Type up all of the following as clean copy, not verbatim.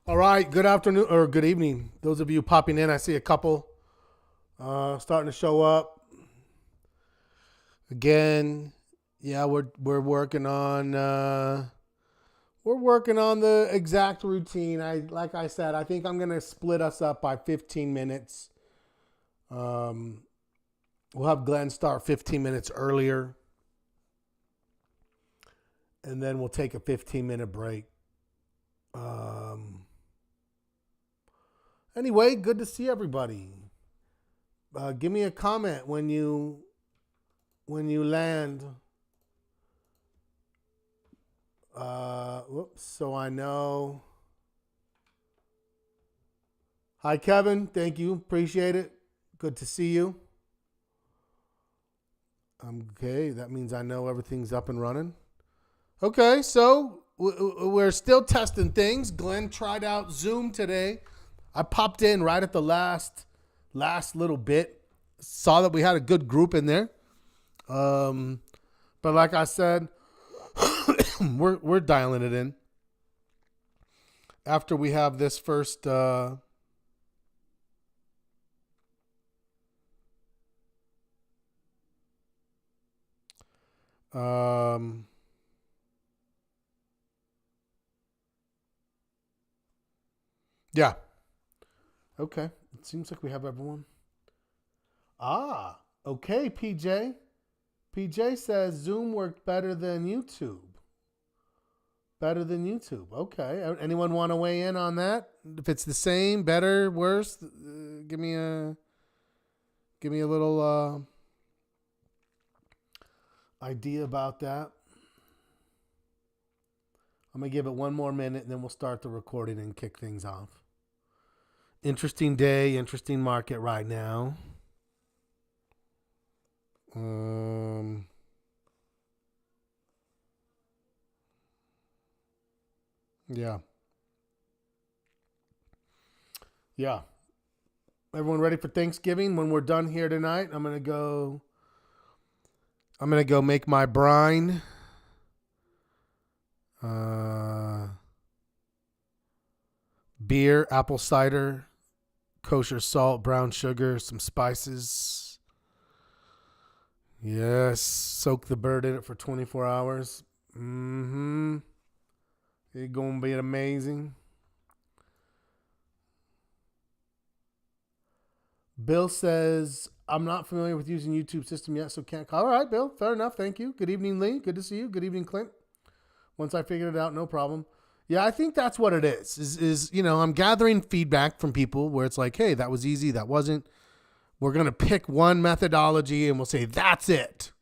All right. Good afternoon or good evening. Those of you popping in, I see a couple starting to show up again. Yeah, we're working on the exact routine. I said, I think I'm gonna split us up by 15 minutes. Um, we'll have Glenn start 15 minutes earlier, and then we'll take a 15-minute break. Um, anyway, good to see everybody. Give me a comment when you land. Whoops. So I know. Hi, Kevin. Thank you. Appreciate it. Good to see you. Okay. That means I know everything's up and running. Okay. So we're still testing things. Glenn tried out Zoom today. I popped in right at the last little bit. Saw that we had a good group in there. But like I said, we're dialing it in after we have this first yeah. Okay. It seems like we have everyone. Ah, okay, PJ. PJ says Zoom worked better than YouTube. Better than YouTube. Okay. Anyone want to weigh in on that? If it's the same, better, worse, give me a little idea about that. I'm gonna give it one more minute, and then we'll start the recording and kick things off. Interesting day, interesting market right now. Um, yeah, yeah. Everyone ready for Thanksgiving? When we're done here tonight, I'm gonna go. I'm gonna go make my brine. Uh, Beer, apple cider, kosher salt, brown sugar, some spices. Yes, soak the bird in it for 24 hours. Mm-hmm. It's gonna be amazing. Bill says, I'm not familiar with using YouTube system yet, so can't call. All right, Bill. Fair enough. Thank you. Good evening, Lee. Good to see you. Good evening, Clint. Once I figured it out, no problem. Yeah, I think that's what it is I'm gathering feedback from people where it's like, hey, that was easy, that wasn't. We're going to pick one methodology and we'll say, that's it.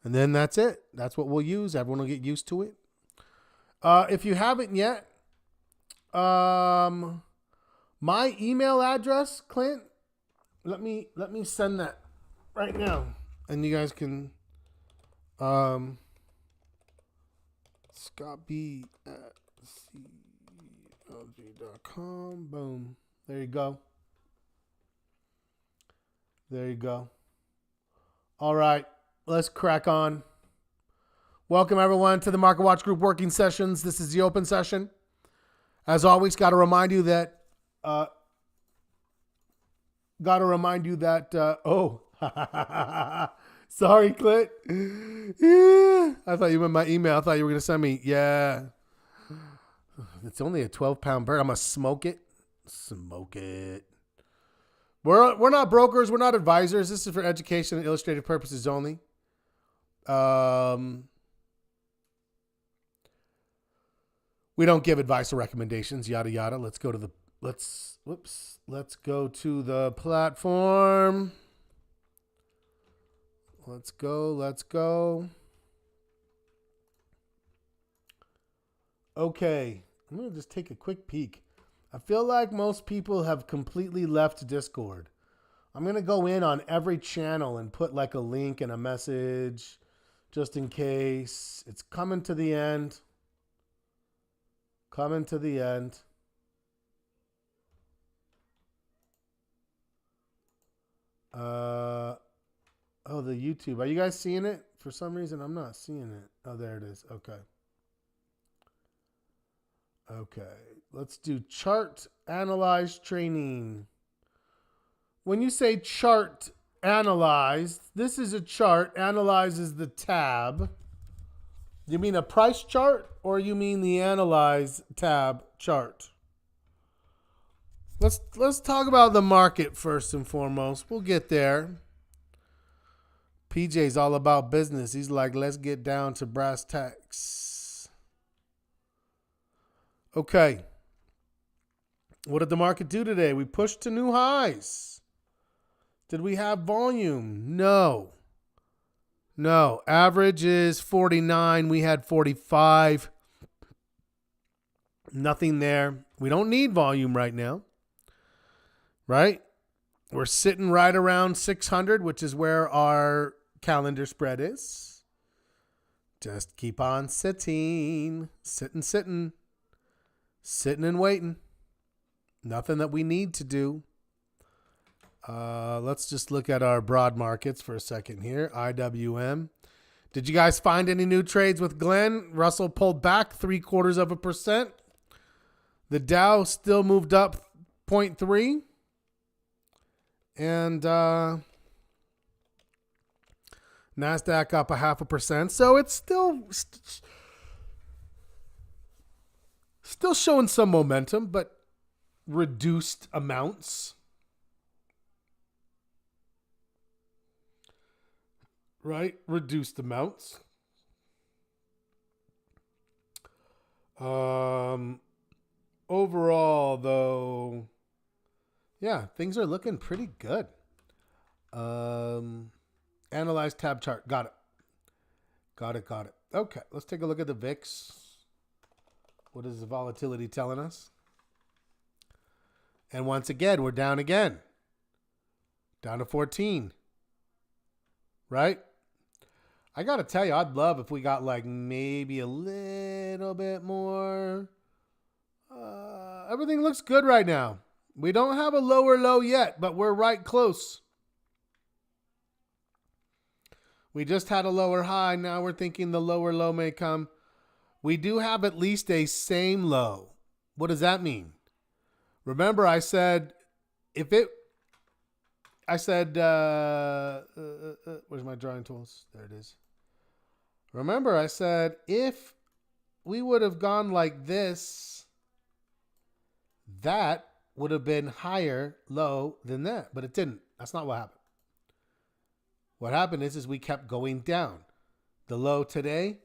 And then that's it. That's what we'll use. Everyone will get used to it. If you haven't yet, my email address, Clint, let me send that right now. And you guys can Scott B at clg.com. Boom. There you go. There you go. All right. Let's crack on. Welcome, everyone, to the Market Watch Group working sessions. This is the open session. As always, got to remind you that, sorry, Clint. Yeah. I thought you meant my email. I thought you were going to send me. Yeah. It's only a 12-pound bird. I'm going to smoke it. Smoke it. We're not brokers. We're not advisors. This is for education and illustrative purposes only. We don't give advice or recommendations, yada yada. Let's go to the platform. Let's go. Okay, I'm going to just take a quick peek. I feel like most people have completely left Discord. I'm going to go in on every channel and put like a link and a message just in case. It's coming to the end. Coming to the end. The YouTube. Are you guys seeing it? For some reason, I'm not seeing it. Oh, there it is. Okay. Let's do chart analyze training. When you say chart analyze, this is a chart. Analyze is the tab. You mean a price chart or you mean the analyze tab chart? Let's talk about the market first and foremost. We'll get there. PJ's all about business. He's like, let's get down to brass tacks. Okay. What did the market do today? We pushed to new highs. Did we have volume? No. No. Average is 49. We had 45. Nothing there. We don't need volume right now. Right? We're sitting right around 600, which is where our calendar spread is. Just keep on sitting. Sitting and waiting. Nothing that we need to do. Let's just look at our broad markets for a second here. IWM. Did you guys find any new trades with Glenn? Russell pulled back 0.75%. The Dow still moved up 0.3. And NASDAQ up 0.5%. So it's still showing some momentum, but reduced amounts. Right? Reduced amounts. Overall, though, yeah, things are looking pretty good. Analyze tab chart. Got it. Okay, let's take a look at the VIX. What is the volatility telling us? And once again, we're down again. Down to 14. Right? I got to tell you, I'd love if we got like maybe a little bit more. Everything looks good right now. We don't have a lower low yet, but we're right close. We just had a lower high. Now we're thinking the lower low may come. We do have at least a same low. What does that mean? Remember, I said, where's my drawing tools? There it is. Remember, I said, if we would have gone like this, that would have been higher low than that, but it didn't. That's not what happened. What happened is we kept going down. The low today,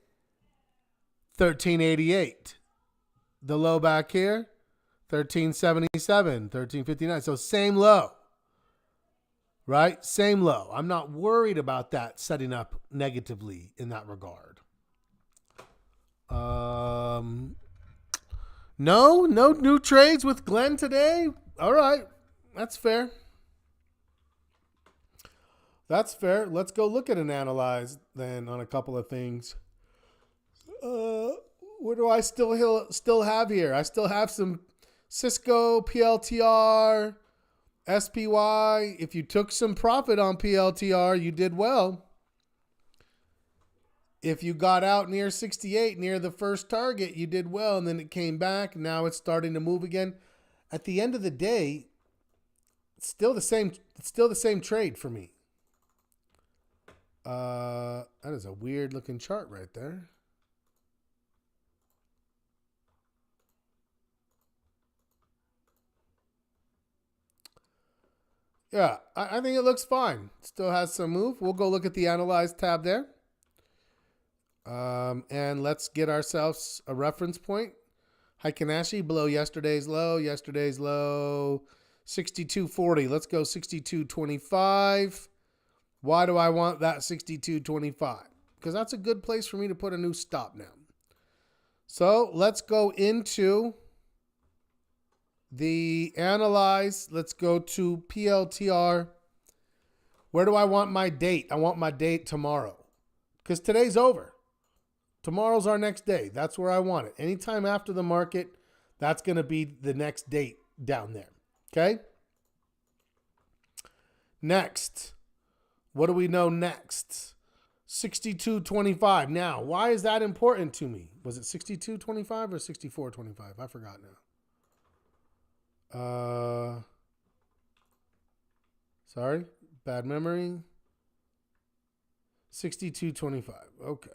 1388. The low back here, 1377, 1359. So same low, right? Same low. I'm not worried about that setting up negatively in that regard. No new trades with Glenn today. All right. That's fair. Let's go look at an analyze then on a couple of things. What do I still have here? I still have some Cisco, PLTR, SPY. If you took some profit on PLTR, you did well. If you got out near 68, near the first target, you did well, and then it came back. Now it's starting to move again. At the end of the day, it's still the same trade for me. That is a weird looking chart right there. Yeah, I think it looks fine. Still has some move. We'll go look at the Analyze tab there. And let's get ourselves a reference point. Heikin-Ashi below yesterday's low. 62.40. Let's go 62.25. Why do I want that 62.25? Because that's a good place for me to put a new stop now. So let's go into the analyze. Let's go to PLTR. Where do I want my date? I want my date tomorrow. Because today's over. Tomorrow's our next day. That's where I want it. Anytime after the market, that's going to be the next date down there. Okay? Next. What do we know next? 62.25. Now, why is that important to me? Was it 62.25 or 64.25? I forgot now. Sorry, bad memory. 62.25. Okay.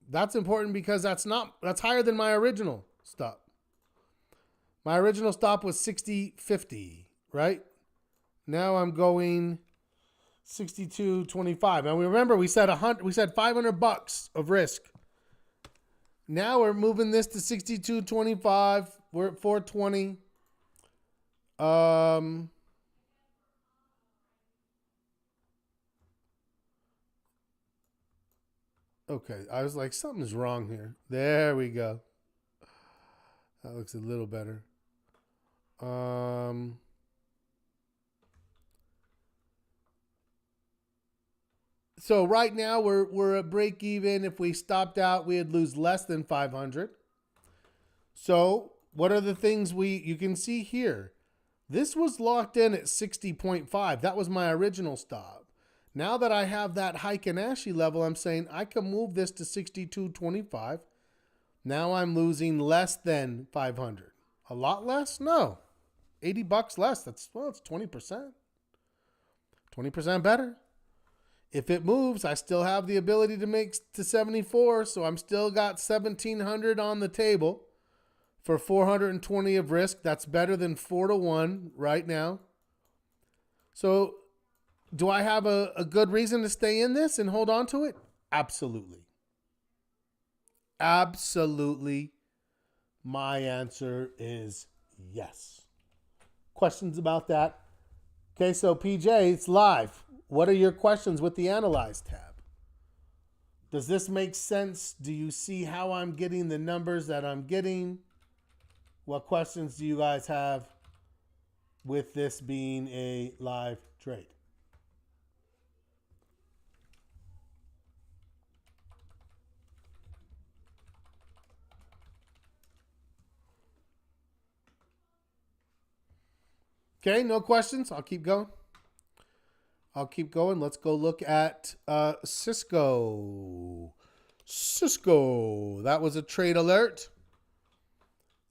That's important because that's higher than my original stop. My original stop was 60.50, right? Now I'm going 62.25. And we remember we said $500 of risk. Now we're moving this to 62.25. We're at 420. Okay, I was like, something's wrong here. There we go. That looks a little better. So right now we're at break even. If we stopped out, we'd lose less than 500. So what are the things you can see here? This was locked in at 60.5. That was my original stop. Now that I have that Heikin Ashi level, I'm saying I can move this to 62.25. Now I'm losing less than 500. A lot less? No. $80 less. It's 20%. 20% better. If it moves, I still have the ability to make to 74, so I'm still got 1,700 on the table for 420 of risk. That's better than 4-1 right now. So do I have a good reason to stay in this and hold on to it? Absolutely. Absolutely. My answer is yes. Questions about that? Okay, so PJ, it's live. What are your questions with the Analyze tab? Does this make sense? Do you see how I'm getting the numbers that I'm getting? What questions do you guys have with this being a live trade? Okay, no questions. I'll keep going. Let's go look at Cisco. That was a trade alert.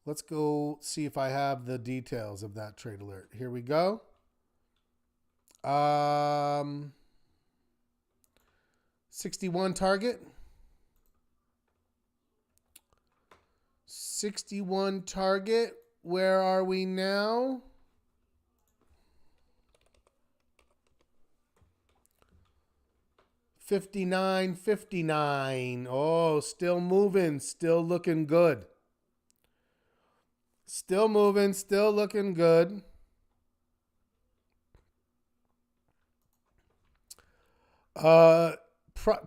Let's go see if I have the details of that trade alert. Here we go. 61 target. 61 target. Where are we now? $59.59. Oh, still moving, still looking good. Still moving, still looking good.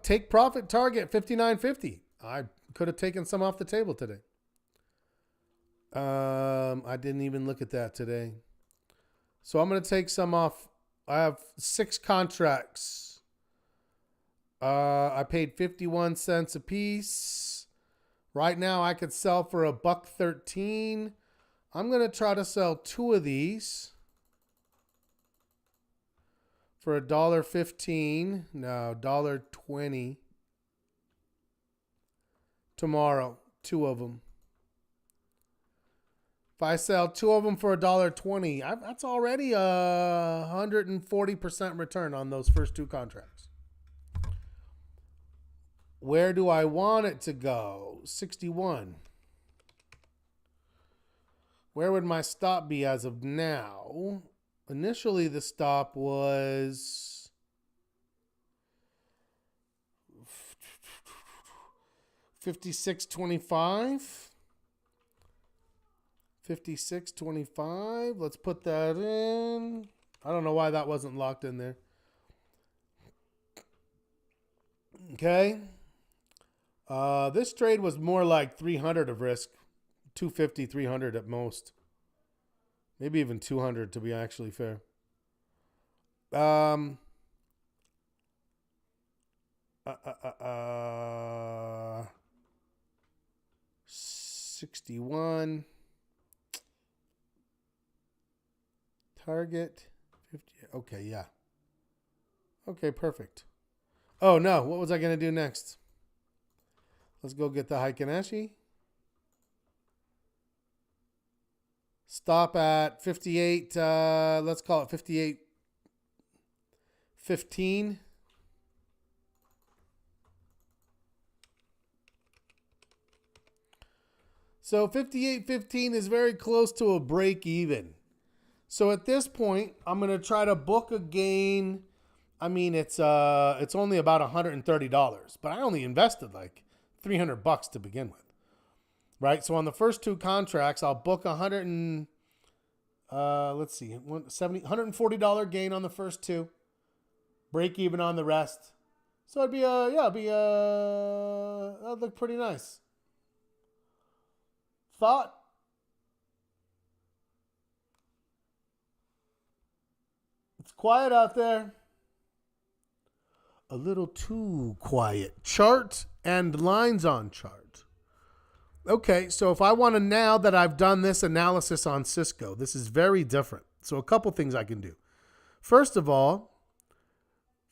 Take profit target $59.50. I could have taken some off the table today. I didn't even look at that today. So I'm going to take some off. I have 6 contracts. I paid 51 cents a piece. Right now I could sell for $1.13. I'm going to try to sell 2 of these for $1.15. No, $1.20. Tomorrow, 2 of them. If I sell 2 of them for $1.20, that's already a 140% return on those first 2 contracts. Where do I want it to go? 61. Where would my stop be as of now? Initially, the stop was 56.25. 56.25. Let's put that in. I don't know why that wasn't locked in there. Okay. This trade was more like 300 of risk. 250, 300 at most. Maybe even 200 to be actually fair. 61. Target 50. Okay, yeah. Okay, perfect. Oh no, what was I going to do next? Let's go get the Heikin Ashi. Stop at 58. Let's call it 58.15. So 58.15 is very close to a break even. So at this point, I'm going to try to book a gain. I mean, it's only about $130, but I only invested like $300 to begin with. Right? So on the first two contracts, I'll book $140 gain on the first two. Break even on the rest. So that'd look pretty nice. Thought? It's quiet out there. A little too quiet. Chart and lines on chart. Okay, so if I want to, now that I've done this analysis on Cisco, this is very different. So a couple things I can do. First of all,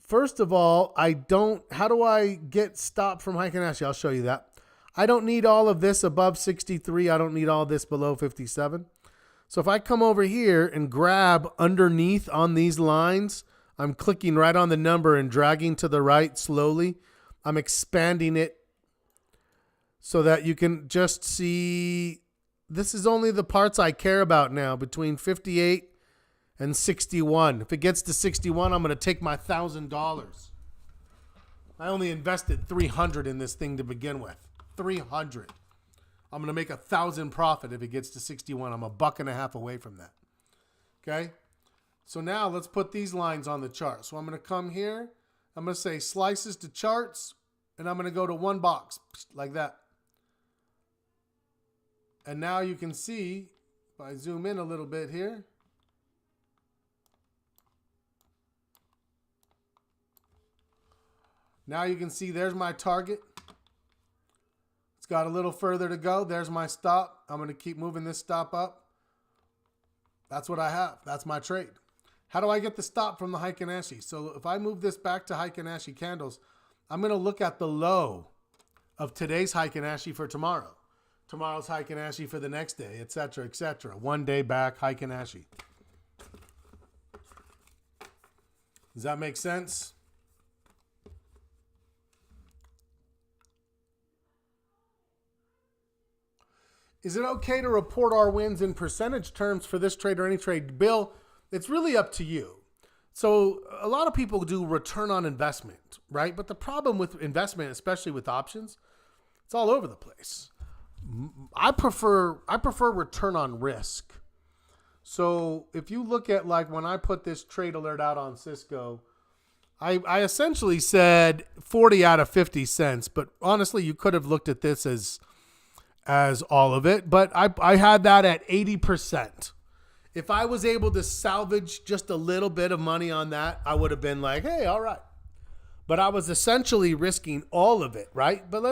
how do I get stop from Heikin Ashi? I'll show you that. I don't need all of this above 63. I don't need all this below 57. So if I come over here and grab underneath on these lines, I'm clicking right on the number and dragging to the right slowly. I'm expanding it so that you can just see, this is only the parts I care about now, between 58 and 61. If it gets to 61, I'm going to take my $1,000. I only invested $300 in this thing to begin with. $300. I'm going to make $1,000 profit if it gets to 61. I'm $1.50 away from that. Okay. So now let's put these lines on the chart. So I'm going to come here. I'm going to say slices to charts, and I'm going to go to one box like that. And now you can see, if I zoom in a little bit here, now you can see there's my target. It's got a little further to go. There's my stop. I'm going to keep moving this stop up. That's what I have. That's my trade. How do I get the stop from the Heikin Ashi? So if I move this back to Heikin Ashi candles, I'm going to look at the low of today's Heikin Ashi for tomorrow. Tomorrow's Heikin Ashi for the next day, etc., etc. 1 day back, Heikin Ashi. Does that make sense? Is it okay to report our wins in percentage terms for this trade or any trade? Bill, it's really up to you. So a lot of people do return on investment, right? But the problem with investment, especially with options, it's all over the place. I prefer return on risk. So if you look at, like, when I put this trade alert out on Cisco, I essentially said 40 out of 50 cents, but honestly, you could have looked at this as all of it, but I had that at 80%. If I was able to salvage just a little bit of money on that, I would have been like, hey, all right. But I was essentially risking all of it, right? But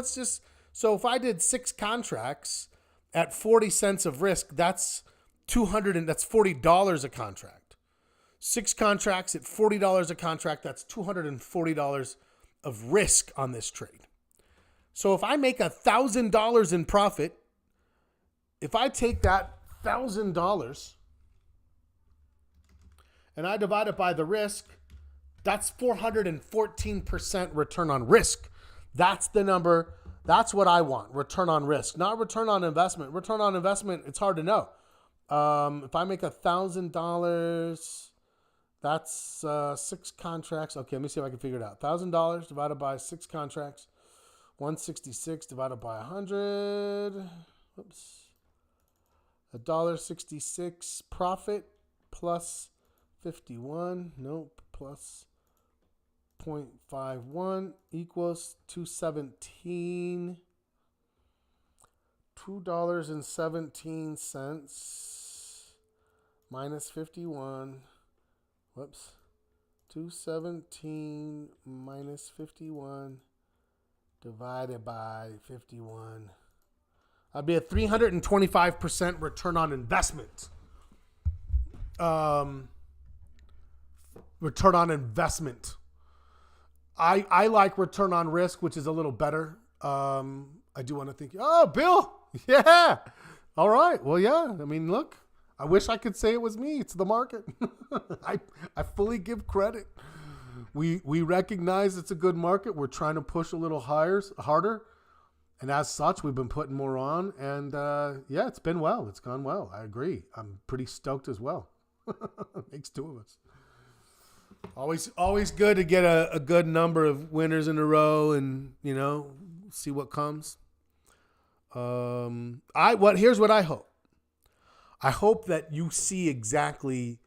so if I did 6 contracts at 40 cents of risk, that's $40 a contract. 6 contracts at $40 a contract, that's $240 of risk on this trade. So if I make $1,000 in profit, if I take that $1,000 and I divide it by the risk, that's 414% return on risk. That's the number. That's what I want. Return on risk, not return on investment. Return on investment, it's hard to know. If I make $1,000, that's 6 contracts. Okay, let me see if I can figure it out. $1,000 divided by 6 contracts. 166 divided by 100. Oops. $1.66 profit plus 51. Nope. Plus 0.51 equals 217. $2.17 minus 51. Whoops. 217 minus 51 divided by 51. I'd be at 325% return on investment. Return on investment. I like return on risk, which is a little better. I do want to think, oh, Bill, yeah. All right. Well, yeah. I mean, look, I wish I could say it was me. It's the market. I fully give credit. We recognize it's a good market. We're trying to push a little harder. And as such, we've been putting more on. And yeah, it's been well. It's gone well. I agree. I'm pretty stoked as well. Makes two of us. Always good to get a good number of winners in a row and, see what comes. Here's what I hope. I hope that you see exactly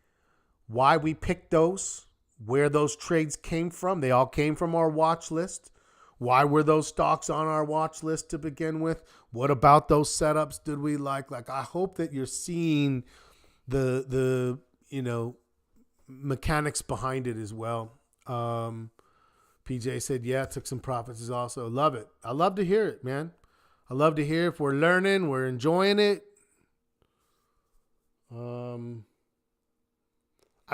why we picked those, where those trades came from. They all came from our watch list. Why were those stocks on our watch list to begin with? What about those setups did we like? Like, I hope that you're seeing the mechanics behind it as well. PJ said, yeah, took some profits as also. Love it. I love to hear it, man. I love to hear if we're learning, we're enjoying it.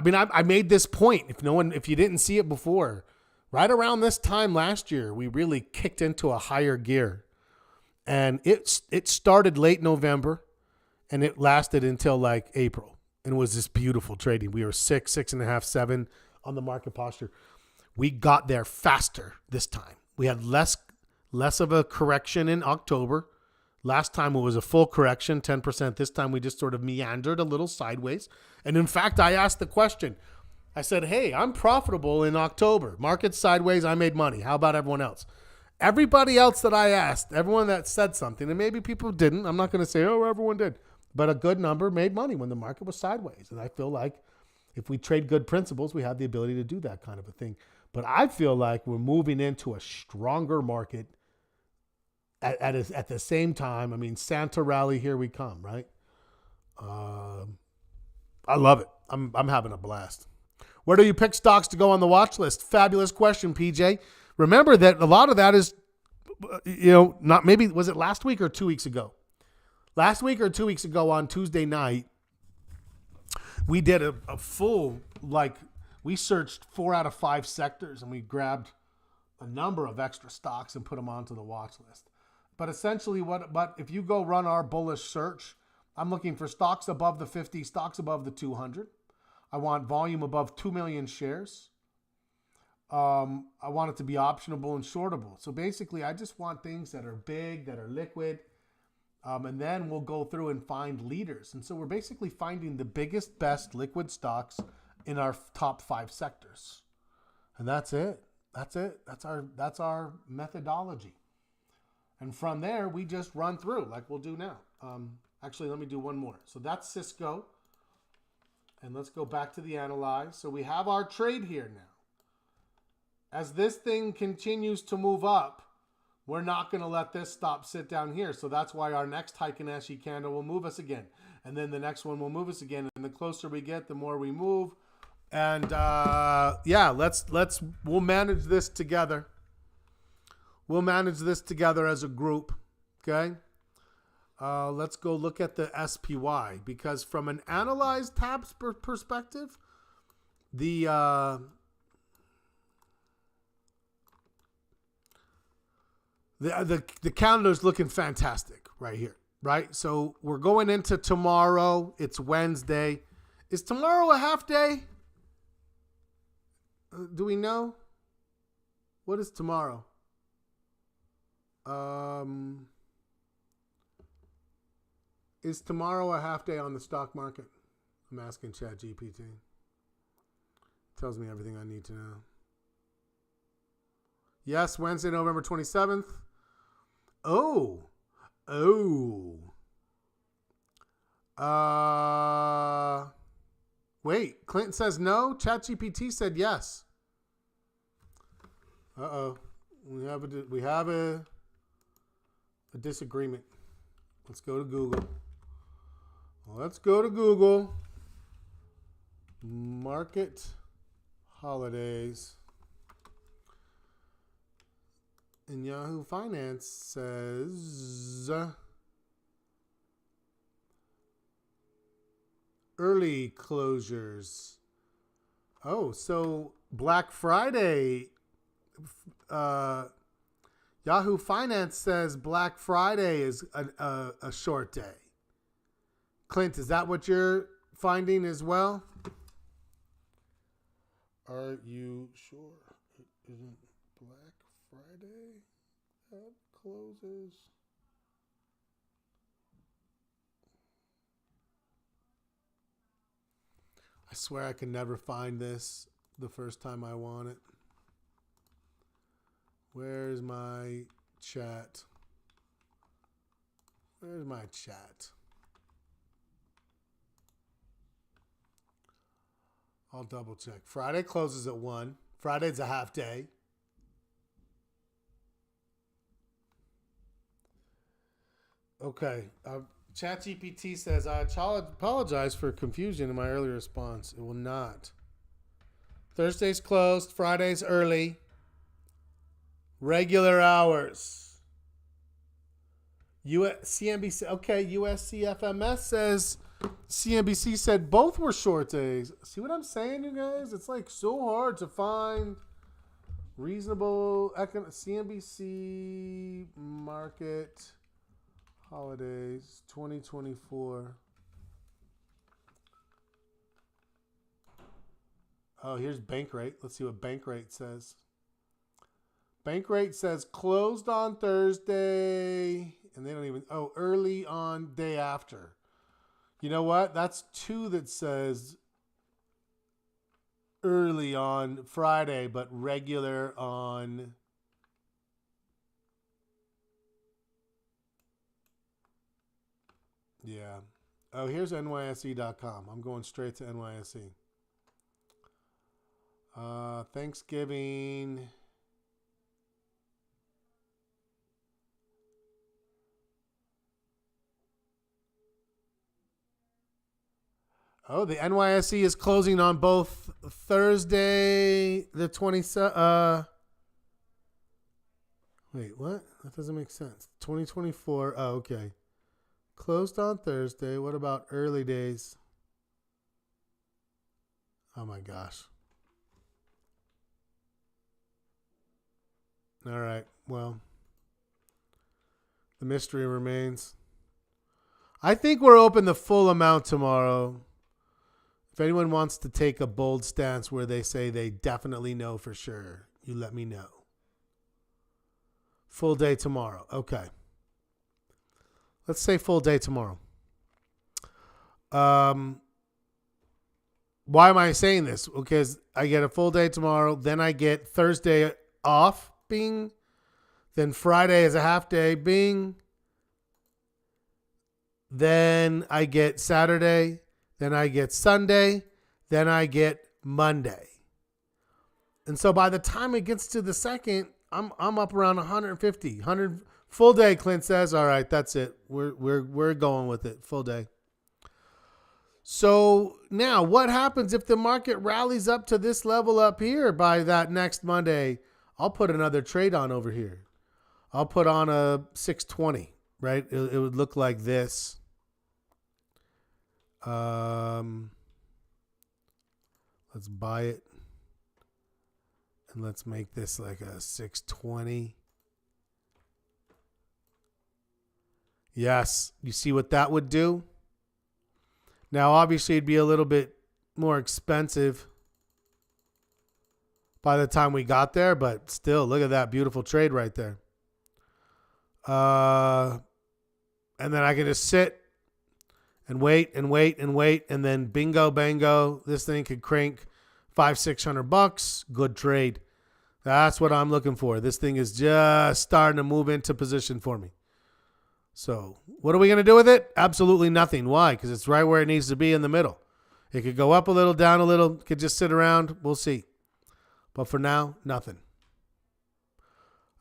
I made this point. If you didn't see it before, right around this time last year, we really kicked into a higher gear, and it started late November, and it lasted until like April, and it was this beautiful trading. We were 6.5, 7 on the market posture. We got there faster this time. We had less of a correction in October. Last time it was a full correction, 10%. This time we just sort of meandered a little sideways. And in fact, I asked the question. I said, hey, I'm profitable in October. Market sideways, I made money. How about everyone else? Everybody else that I asked, everyone that said something, and maybe people didn't. I'm not going to say, oh, everyone did. But a good number made money when the market was sideways. And I feel like if we trade good principles, we have the ability to do that kind of a thing. But I feel like we're moving into a stronger market at the same time. I mean, Santa rally, here we come, right? I love it. I'm having a blast. Where do you pick stocks to go on the watch list? Fabulous question, PJ. Remember that a lot of that is, not maybe, was it last week or 2 weeks ago? Last week or 2 weeks ago on Tuesday night, we did a full, we searched 4 out of 5 sectors and we grabbed a number of extra stocks and put them onto the watch list. But essentially, but if you go run our bullish search, I'm looking for stocks above the 50, stocks above the 200. I want volume above 2 million shares. I want it to be optionable and shortable. So basically, I just want things that are big, that are liquid. And then we'll go through and find leaders. And so we're basically finding the biggest, best liquid stocks in our top 5 sectors. And that's it. That's our methodology. And from there, we just run through like we'll do now. Actually, let me do one more. So that's Cisco. And let's go back to the analyze. So we have our trade here now. As this thing continues to move up, we're not going to let this stop sit down here. So that's why our next Heiken Ashi candle will move us again. And then the next one will move us again. And the closer we get, the more we move. And we'll manage this together. We'll manage this together as a group, okay? Let's go look at the SPY, because from an analyzed tabs perspective, the calendar's looking fantastic right here, right? So we're going into tomorrow. It's Wednesday. Is tomorrow a half day? Do we know? What is tomorrow? Is tomorrow a half day on the stock market? I'm asking ChatGPT. Tells me everything I need to know. Yes, Wednesday, November 27th. Oh. Wait, Clinton says no. ChatGPT said yes. Uh-oh. We have a disagreement. Let's go to Google. Market holidays. And Yahoo Finance says early closures. Oh, so Black Friday. Yahoo Finance says Black Friday is a short day. Clint, is that what you're finding as well? Are you sure it isn't Black Friday that closes? I swear I can never find this the first time I want it. Where's my chat? Where's my chat? I'll double check. Friday closes at 1. Friday's a half day. Okay. ChatGPT says, I apologize for confusion in my earlier response. It will not. Thursday's closed. Friday's early. Regular hours. CNBC. Okay, USCFMS says CNBC said both were short days. See what I'm saying, you guys? It's like so hard to find reasonable CNBC market holidays 2024. Oh, here's Bankrate. Let's see what Bankrate says. Bankrate says closed on Thursday, and they don't even, early on day after. You know what? That's 2 that says early on Friday, but regular on yeah. Oh, here's NYSE.com. I'm going straight to NYSE. Thanksgiving. Oh, the NYSE is closing on both Thursday, the 27th. Wait, what? That doesn't make sense. 2024. Oh, okay. Closed on Thursday. What about early days? Oh, my gosh. All right. Well, the mystery remains. I think we're open the full amount tomorrow. If anyone wants to take a bold stance where they say they definitely know for sure, you let me know. Full day tomorrow. Okay. Let's say full day tomorrow. Why am I saying this? Because I get a full day tomorrow. Then I get Thursday off. Bing. Then Friday is a half day. Bing. Then I get Saturday. Then I get Sunday. Then I get Monday. And so by the time it gets to the second, I'm up around 150, 100 full day. Clint says, "All right, that's it. We're going with it. Full day." So now, what happens if the market rallies up to this level up here by that next Monday? I'll put another trade on over here. I'll put on a 620. Right? It would look like this. Let's buy it. And let's make this like a 620. Yes. You see what that would do? Now, obviously, it'd be a little bit more expensive by the time we got there, but still, look at that beautiful trade right there. And then I can just sit and wait and wait and wait, and then bingo, bango, this thing could crank $500-600. Good trade. That's what I'm looking for. This thing is just starting to move into position for me. So what are we going to do with it? Absolutely nothing. Why? Because it's right where it needs to be in the middle. It could go up a little, down a little. It could just sit around. We'll see. But for now, nothing.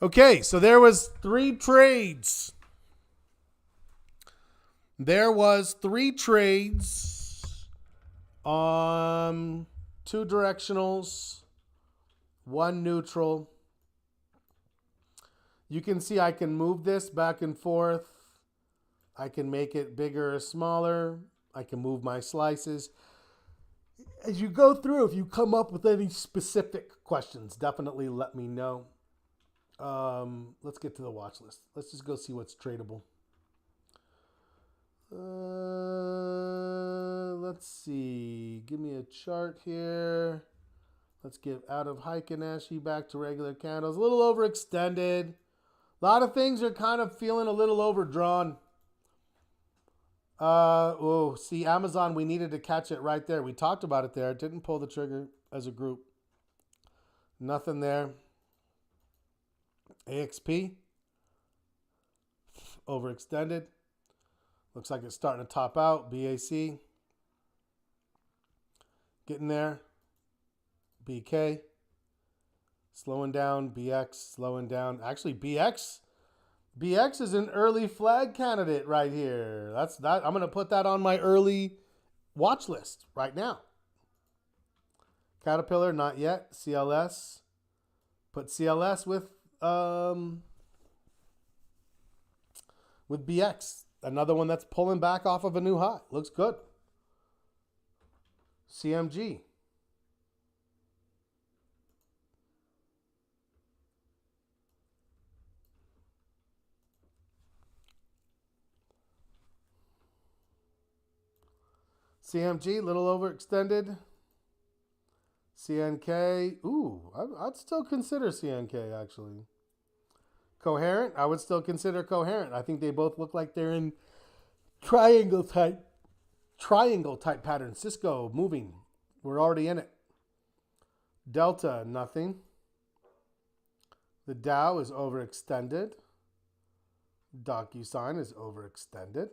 Okay, so there was 3 trades. There was 3 trades on 2 directionals, 1 neutral. You can see I can move this back and forth. I can make it bigger or smaller. I can move my slices. As you go through, if you come up with any specific questions, definitely let me know. Let's get to the watch list. Let's just go see what's tradable. let's see. Give me a chart here. Let's get out of Heiken Ashi back to regular candles. A little overextended. A lot of things are kind of feeling a little overdrawn. See, Amazon, we needed to catch it right there. We talked about it there. It didn't pull the trigger as a group. Nothing there. AXP. Overextended. Looks like it's starting to top out. BAC. Getting there. BK. Slowing down. BX. Slowing down. Actually, BX is an early flag candidate right here. That's that. I'm going to put that on my early watch list right now. Caterpillar, not yet. CLS. Put CLS with BX. Another one that's pulling back off of a new high. Looks good. CMG. CMG, little overextended. CNK, ooh, I'd still consider CNK actually. Coherent, I would still consider Coherent. I think they both look like they're in triangle type pattern. Cisco moving, we're already in it. Delta, nothing. The Dow is overextended. DocuSign is overextended.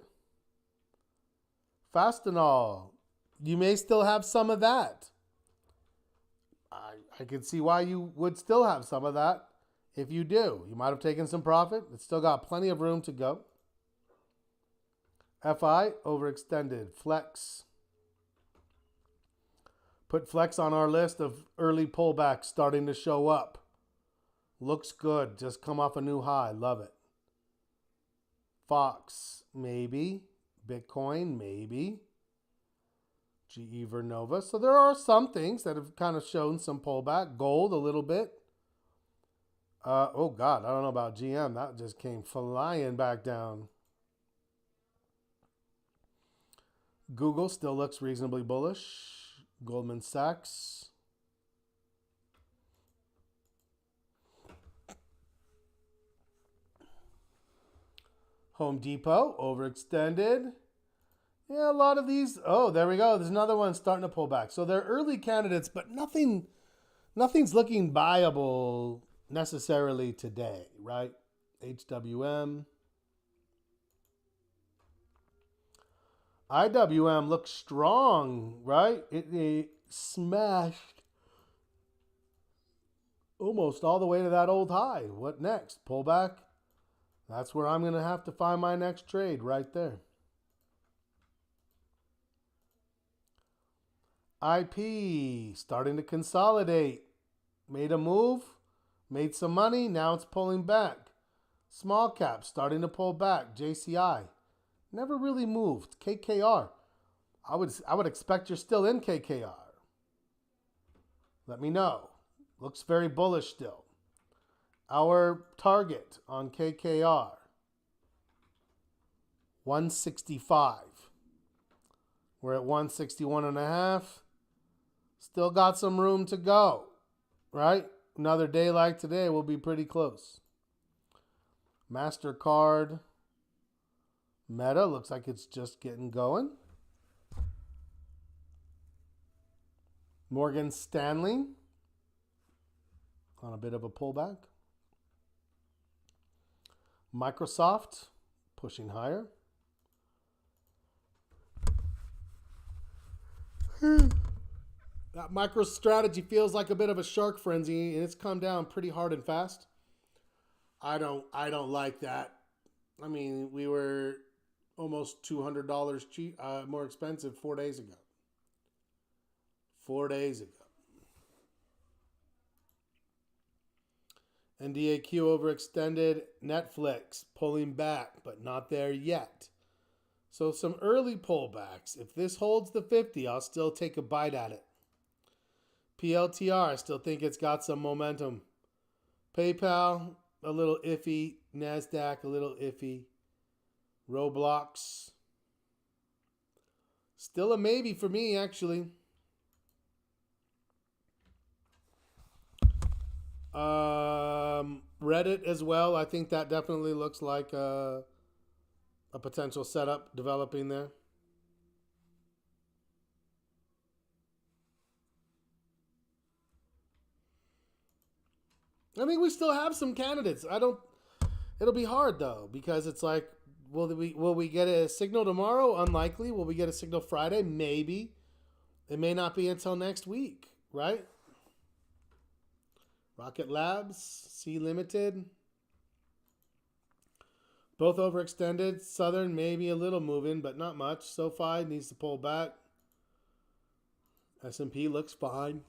Fastenal, you may still have some of that. I can see why you would still have some of that. If you do, you might have taken some profit. It's still got plenty of room to go. FI, overextended. Flex. Put Flex on our list of early pullbacks starting to show up. Looks good. Just come off a new high. Love it. Fox, maybe. Bitcoin, maybe. GE Vernova. So there are some things that have kind of shown some pullback. Gold, a little bit. Oh, God, I don't know about GM. That just came flying back down. Google still looks reasonably bullish. Goldman Sachs. Home Depot, overextended. Yeah, a lot of these. Oh, there we go. There's another one starting to pull back. So they're early candidates, but nothing's looking viable necessarily today, right? HWM. IWM looks strong, right? It smashed almost all the way to that old high. What next? Pullback? That's where I'm going to have to find my next trade right there. IP starting to consolidate. Made a move, made some money, now it's pulling back. Small cap starting to pull back. JCI never really moved. KKR, I would expect you're still in KKR. Let me know. Looks very bullish still. Our target on KKR, 165. We're at 161.5. Still got some room to go, right? Another day like today will be pretty close. MasterCard, Meta, looks like it's just getting going. Morgan Stanley, on a bit of a pullback. Microsoft, pushing higher. That MicroStrategy feels like a bit of a shark frenzy, and it's come down pretty hard and fast. I don't like that. I mean, we were almost $200 cheap, more expensive 4 days ago. 4 days ago. NDAQ overextended. Netflix pulling back, but not there yet. So some early pullbacks. If this holds the 50, I'll still take a bite at it. PLTR, I still think it's got some momentum. PayPal, a little iffy. NASDAQ, a little iffy. Roblox. Still a maybe for me, actually. Reddit as well. I think that definitely looks like a potential setup developing there. I mean, we still have some candidates. I don't. It'll be hard though because it's like, will we get a signal tomorrow? Unlikely. Will we get a signal Friday? Maybe. It may not be until next week, right? Rocket Labs, C Limited, both overextended. Southern maybe a little moving, but not much. SoFi needs to pull back. S&P looks fine.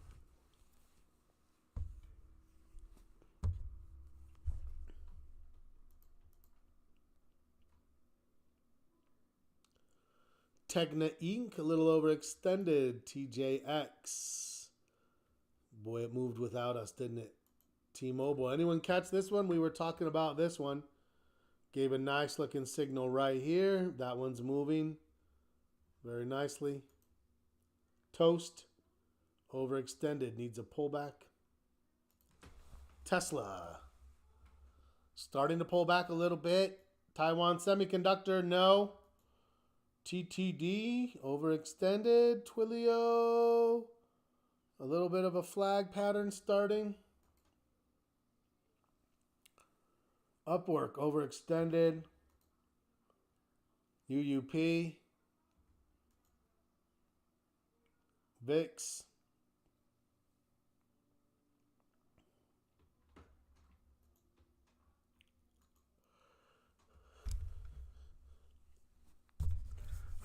Tegna Inc. a little overextended. TJX. Boy, it moved without us, didn't it? T-Mobile. Anyone catch this one? We were talking about this one. Gave a nice looking signal right here. That one's moving very nicely. Toast. Overextended. Needs a pullback. Tesla. Starting to pull back a little bit. Taiwan Semiconductor, no. TTD, overextended. Twilio, a little bit of a flag pattern starting. Upwork, overextended. UUP. VIX.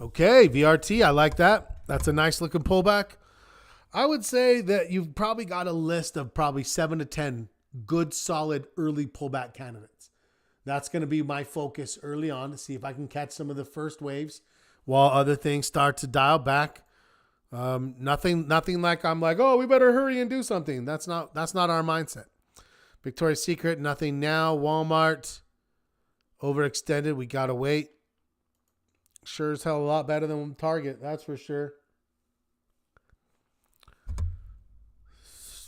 Okay, VRT, I like that. That's a nice looking pullback. I would say that you've probably got a list of probably 7 to 10 good, solid early pullback candidates. That's going to be my focus early on to see if I can catch some of the first waves while other things start to dial back. Nothing like I'm like, oh, we better hurry and do something. That's not our mindset. Victoria's Secret, nothing now. Walmart, overextended. We got to wait. Sure as hell a lot better than Target, that's for sure.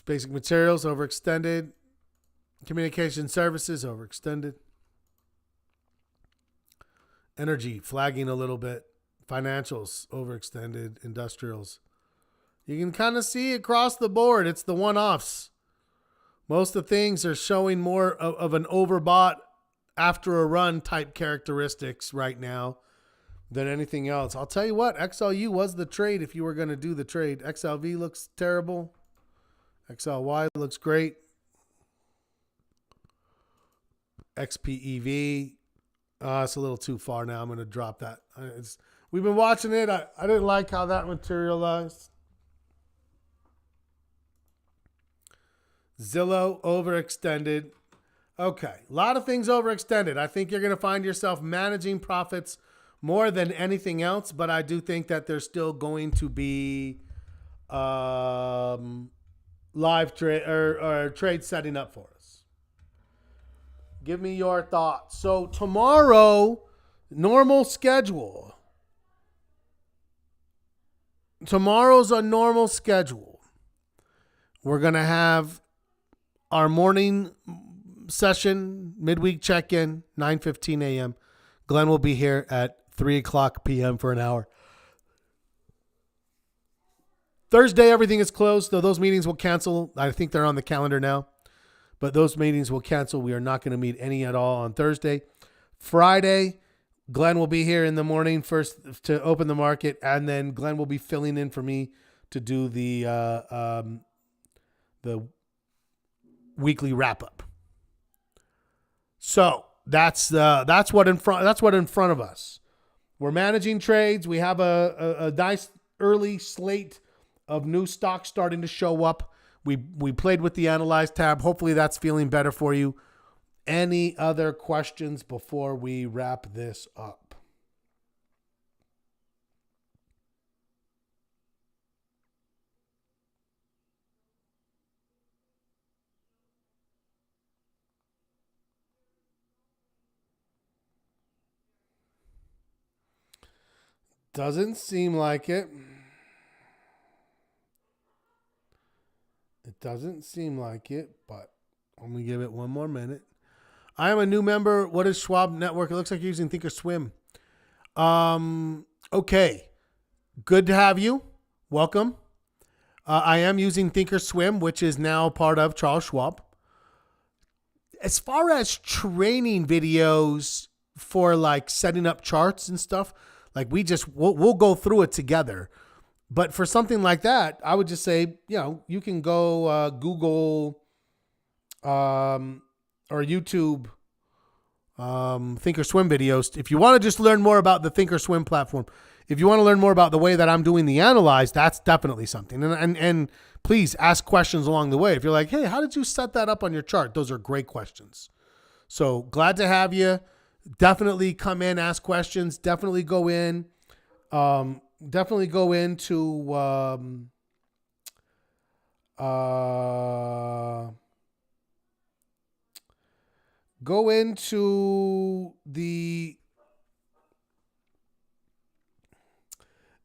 Basic Materials, overextended. Communication Services, overextended. Energy, flagging a little bit. Financials, overextended. Industrials. You can kind of see across the board, it's the one-offs. Most of the things are showing more of an overbought after a run type characteristics right now than anything else. I'll tell you what, XLU was the trade if you were going to do the trade. XLV looks terrible. XLY looks great. XPEV, it's a little too far now. I'm going to drop that. We've been watching it. I didn't like how that materialized. Zillow, overextended. Okay, a lot of things overextended. I think you're going to find yourself managing profits more than anything else, but I do think that there's still going to be live trade or trade setting up for us. Give me your thoughts. So tomorrow, normal schedule. Tomorrow's a normal schedule. We're going to have our morning session, midweek check-in, 9:15 a.m. Glenn will be here at 3 o'clock p.m. for an hour. Thursday, everything is closed, so those meetings will cancel. I think they're on the calendar now, but those meetings will cancel. We are not going to meet any at all on Thursday. Friday, Glenn will be here in the morning first to open the market, and then Glenn will be filling in for me to do the weekly wrap up. So that's what in front of us. We're managing trades. We have a nice early slate of new stocks starting to show up. We played with the Analyze tab. Hopefully that's feeling better for you. Any other questions before we wrap this up? Doesn't seem like it. It doesn't seem like it, but I'm going to give it one more minute. I am a new member. What is Schwab Network? It looks like you're using Thinkorswim. Okay. Good to have you. Welcome. I am using Thinkorswim, which is now part of Charles Schwab. As far as training videos for like setting up charts and stuff, like we'll go through it together. But for something like that, I would just say, you can go Google or YouTube Thinkorswim videos. If you want to just learn more about the Thinkorswim platform, if you want to learn more about the way that I'm doing the analyze, that's definitely something. And please ask questions along the way. If you're like, hey, how did you set that up on your chart? Those are great questions. So glad to have you. Definitely come in, ask questions. Definitely go in. Definitely go into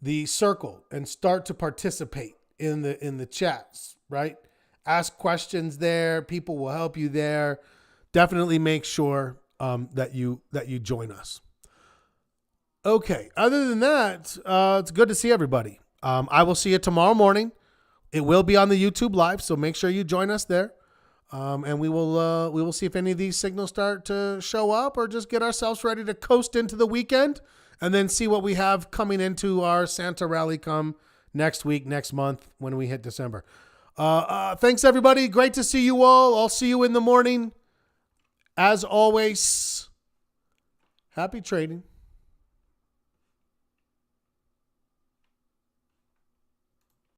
the circle and start to participate in the chats, right? Ask questions there. People will help you there. Definitely make sure that you join us. Okay. Other than that, it's good to see everybody. I will see you tomorrow morning. It will be on the YouTube live, so make sure you join us there. And we will see if any of these signals start to show up, or just get ourselves ready to coast into the weekend, and then see what we have coming into our Santa rally come next week, next month when we hit December. Thanks everybody. Great to see you all. I'll see you in the morning. As always, happy trading.